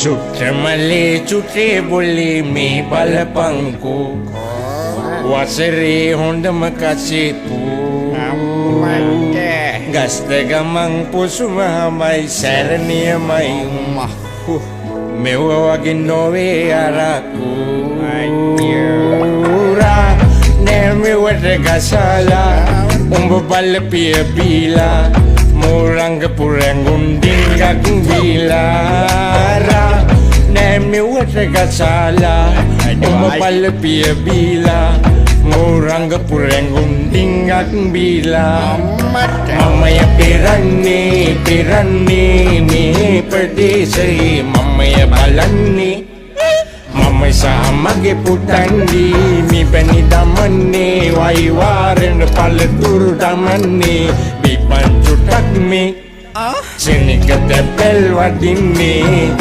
චුට්ටමලේ චුටේ බොලේ මේ බලපංකෝ වසරේ හොඳම කසේපු ගස්ත ගමන් පොසුමහමයි සැරණියමයි මෙව වගේ නොවේ අරකු නෑමෙවට ගසාලා උඹ බල්ල පිය බීලා මෝරංග පුරැංගුන් ඩිංගක් බීලා නෑමෙවට ගසාලා උඹ බල්ල පිය බීලා මෝරංග පුරැංගුන් ඩිංගක් බීලා මමය පෙරන්නේ මේ ප්‍රදේශයේ මමය බලන්නේ මම සාමගේ පුතන්දී මිපැණි දමන්නේ වයිවාරෙන් පළතුරු දමන්නේ බිපන් චුට්ටක් මේ සෙනග තැපැල් වදින්නේ